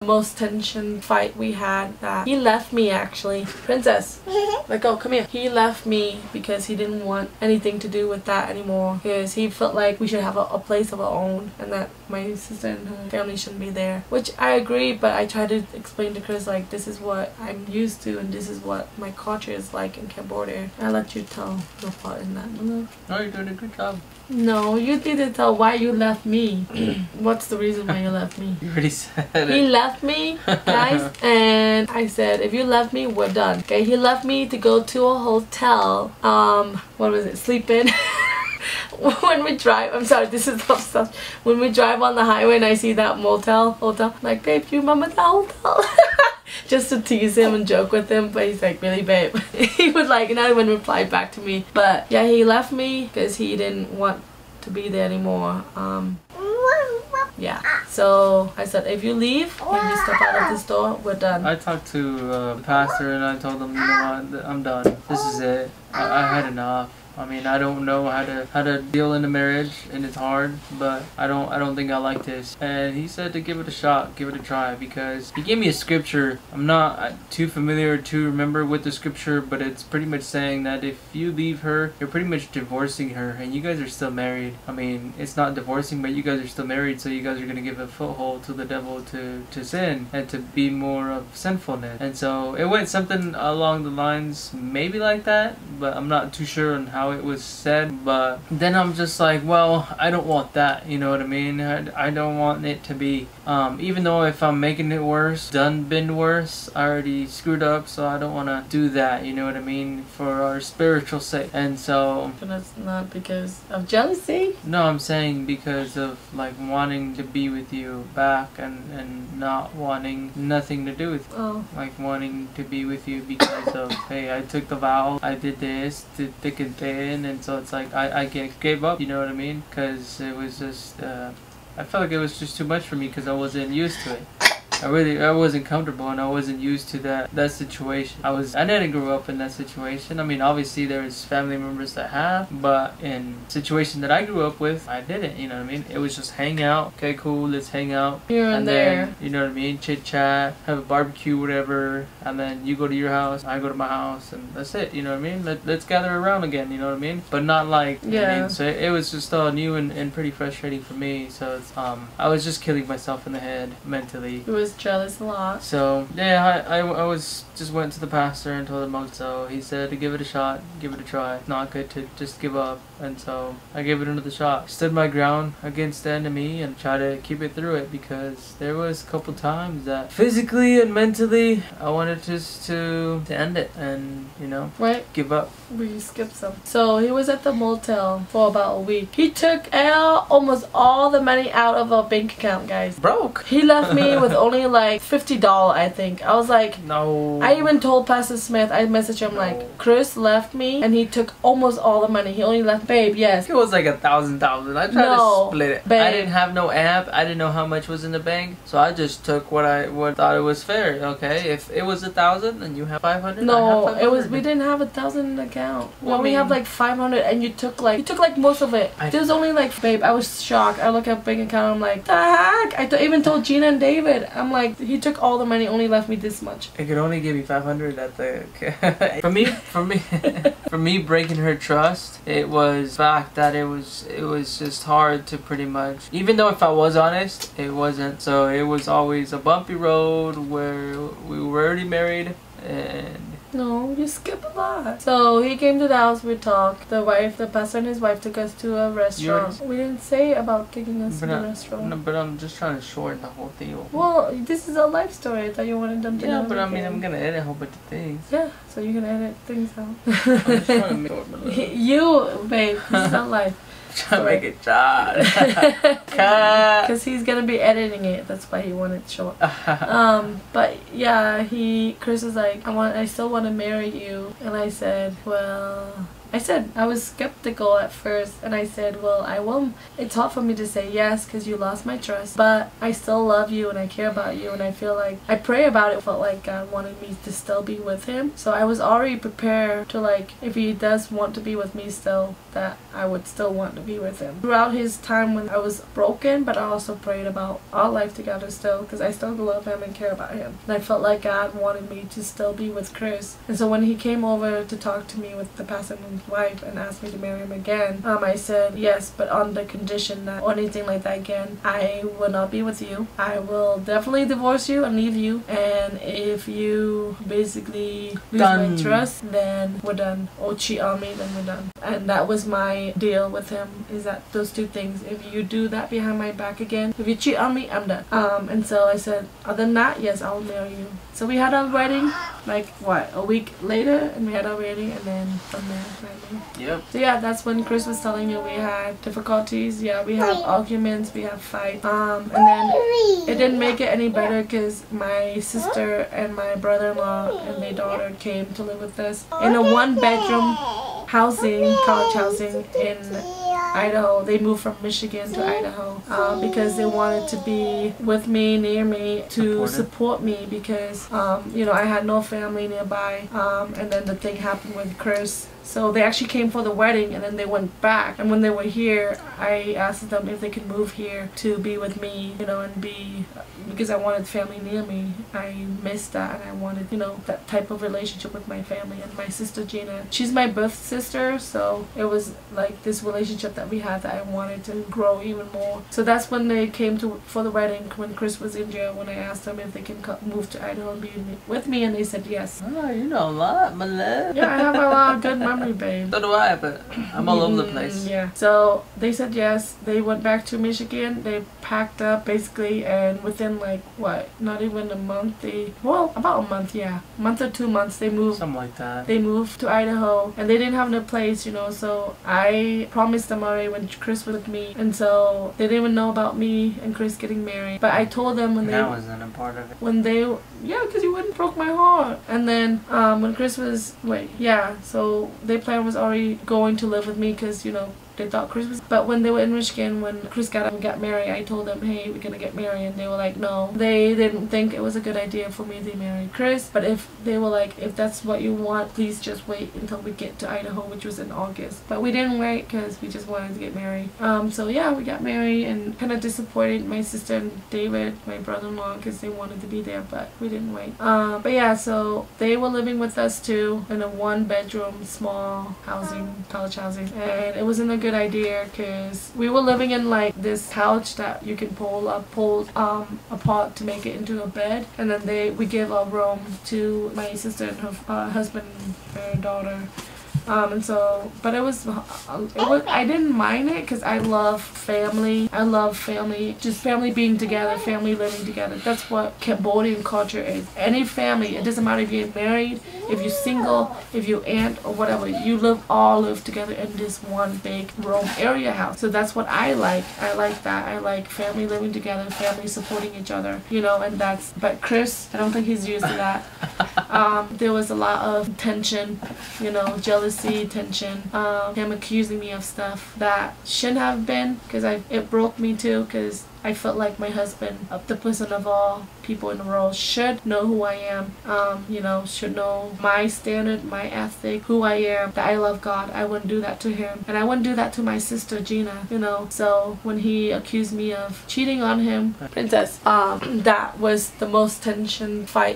most tension fight we had, that he left me actually. Princess, let go, come here. He left me because he didn't want anything to do with that anymore, because he felt like we should have a place of our own and that my sister and her family shouldn't be there, which I agree, but I try to explain to Chris like this is what I'm used to and this is what my culture is like in Cambodia. I let you tell your part in that. No, you're doing a good job. No, you need to tell why you left me. What's the reason why you left me? You already said it. He left me, guys, and I said, if you left me, we're done. Okay, he left me to go to a hotel. What was it? Sleep in. When we drive, I'm sorry, this is stuff. When we drive on the highway and I see that hotel, I'm like, babe, do you remember that hotel? Just to tease him and joke with him, but he's like, really, babe? He would like not even reply back to me. But yeah, he left me because he didn't want to be there anymore. Yeah, so I said, if you leave, when you step out of this door, we're done. I talked to the pastor and I told him, you know what, I'm done. This is it. I had enough. I mean, I don't know how to deal in a marriage, and it's hard, but I don't think I like this. And he said to give it a shot, give it a try, because he gave me a scripture. I'm not too familiar to remember with the scripture, but it's pretty much saying that if you leave her, you're pretty much divorcing her, and you guys are still married. I mean, it's not divorcing, but you guys are still married, so you guys are gonna give a foothold to the devil to sin and to be more of sinfulness. And so it went something along the lines maybe like that, but I'm not too sure on how it was said. But then I'm just like, well, I don't want that, you know what I mean? I don't want it to be even though if I'm making it worse, been worse, I already screwed up, so I don't want to do that, you know what I mean, for our spiritual sake. And so, but that's not because of jealousy? No, I'm saying because of like wanting to be with you back and not wanting nothing to do with you. Oh. Like wanting to be with you because of, hey, I took the vow, I did this, did thick and thin, and so it's like I gave up, you know what I mean? Because it was just I felt like it was just too much for me because I wasn't used to it. I wasn't comfortable, and I wasn't used to that situation. I didn't grow up in that situation. I mean, obviously there's family members that have, but in situation that I grew up with, I didn't, you know what I mean? It was just hang out, okay, cool, let's hang out. Here and there. Then, you know what I mean, chit chat, have a barbecue, whatever, and then you go to your house, I go to my house, and that's it, you know what I mean? Let's gather around again, you know what I mean? But not like, you know what I mean? So it was just all new and pretty frustrating for me, so it's, I was just killing myself in the head mentally. It was jealous a lot. So yeah, I was just went to the pastor and told him so. He said to give it a shot, give it a try. It's not good to just give up, and so I gave it another shot. Stood my ground against the enemy and tried to keep it through it, because there was a couple times that physically and mentally I wanted just to end it and, you know, give up. We skipped some. So he was at the motel for about a week. He took out almost all the money out of our bank account, guys. Broke. He left me with only like $50, I think. I was like, no. I even told Pastor Smith, I messaged him like, Chris left me and he took almost all the money. He only left, babe, yes. It was like $1,000. I tried to split it. Babe. I didn't have no app. I didn't know how much was in the bank, so I just took what thought it was fair. Okay, if it was 1,000 and you have 500, no, I have 500. we didn't have 1,000 in the account. Well, we have like 500, and you took like most of it. There's only like, babe, I was shocked. I look at bank account, I'm like, the heck? I even told Gina and David, I'm like, he took all the money, only left me this much. It could only give me 500 at the for me breaking her trust, it was the fact that it was just hard to pretty much, even though if I was honest, it wasn't. So it was always a bumpy road where we were already married. And no, you skip a lot. So he came to the house, we talked. The pastor and his wife took us to a restaurant. We didn't say about taking us to the restaurant. No, but I'm just trying to shorten the whole thing. Well, this is a life story. I thought you wanted them to know. Yeah, but I mean, I'm gonna edit a whole bunch of things. Yeah, so you're gonna edit things out. I'm just trying to make it You, babe, this is not life. Trying to make it short. Because he's gonna be editing it. That's why he wanted short. But yeah, Chris is like, I still want to marry you, and I said, well, I said I was skeptical at first, and I said, well, I will. It's hard for me to say yes because you lost my trust, but I still love you and I care about you, and I feel like I pray about it. Felt like God wanted me to still be with him, so I was already prepared to, like, if he does want to be with me still, that I would still want to be with him. Throughout his time when I was broken, but I also prayed about our life together still, because I still love him and care about him, and I felt like God wanted me to still be with Chris. And so when he came over to talk to me with the pastor and his wife and asked me to marry him again, I said yes, but on the condition that or anything like that again, I will not be with you. I will definitely divorce you and leave you, and if you basically lose my trust, then we're done, or cheat on me, then we're done. And that was my deal with him, is that those two things. If you do that behind my back again, if you cheat on me, I'm done. And so I said, other than that, yes, I'll marry you. So we had our wedding, like, what, a week later, and we had our wedding, and then from there, Yep. So yeah, that's when Chris was telling you we had difficulties. Yeah, we have arguments, we have fights. And then it didn't make it any better because my sister and my brother-in-law and their daughter came to live with us in a one-bedroom housing, college housing in Idaho. They moved from Michigan to Idaho because they wanted to be with me, near me, to support me because, you know, I had no family nearby. And then the thing happened with Chris. So they actually came for the wedding, and then they went back. And when they were here, I asked them if they could move here to be with me, you know, and be, because I wanted family near me. I missed that, and I wanted, you know, that type of relationship with my family. And my sister Gina, she's my birth sister, so it was like this relationship that we had that I wanted to grow even more. So that's when they came to for the wedding, when Chris was in jail, when I asked them if they can move to Idaho and be with me, and they said yes. Oh, you know a lot, my love. Yeah, I have a lot of good memory, babe. So do I, but I'm all over the place. Yeah. So they said yes. They went back to Michigan. They packed up basically, and within like what? Not even a month. About a month, yeah, a month or 2 months. They moved. Something like that. They moved to Idaho, and they didn't have no place, you know. So I promised them already when Chris was with me, and so they didn't even know about me and Chris getting married. But I told them when that wasn't a part of it. When they, yeah, because you wouldn't broke my heart. And then when Chris was so their plan was already going to live with me because, you know, they thought Chris was, but when they were in Michigan, when Chris got married, I told them, hey, we're gonna get married, and they were like, no. They didn't think it was a good idea for me to marry Chris, but if they were like, if that's what you want, please just wait until we get to Idaho, which was in August. But we didn't wait because we just wanted to get married. So yeah, we got married, and kind of disappointed my sister and David, my brother-in-law, because they wanted to be there, but we didn't wait. But yeah, so they were living with us too in a one-bedroom small housing, college housing, and it was in a good idea because we were living in like this couch that you can pull apart to make it into a bed, and then we give our room to my sister and her husband and her daughter. And so, but it was I didn't mind it because I love family. I love family, just family being together, family living together. That's what Cambodian culture is. Any family, it doesn't matter if you're married, if you're single, if you're aunt or whatever, you all live together in this one big room area house. So that's what I like. I like that. I like family living together, family supporting each other, you know, and but Chris, I don't think he's used to that. There was a lot of tension, you know, jealousy, tension, him accusing me of stuff that shouldn't have been, because it broke me too, because I felt like my husband, the person of all people in the world, should know who I am, you know, should know my standard, my ethic, who I am, that I love God. I wouldn't do that to him, and I wouldn't do that to my sister Gina, you know. So when he accused me of cheating on him, princess, that was the most tension fight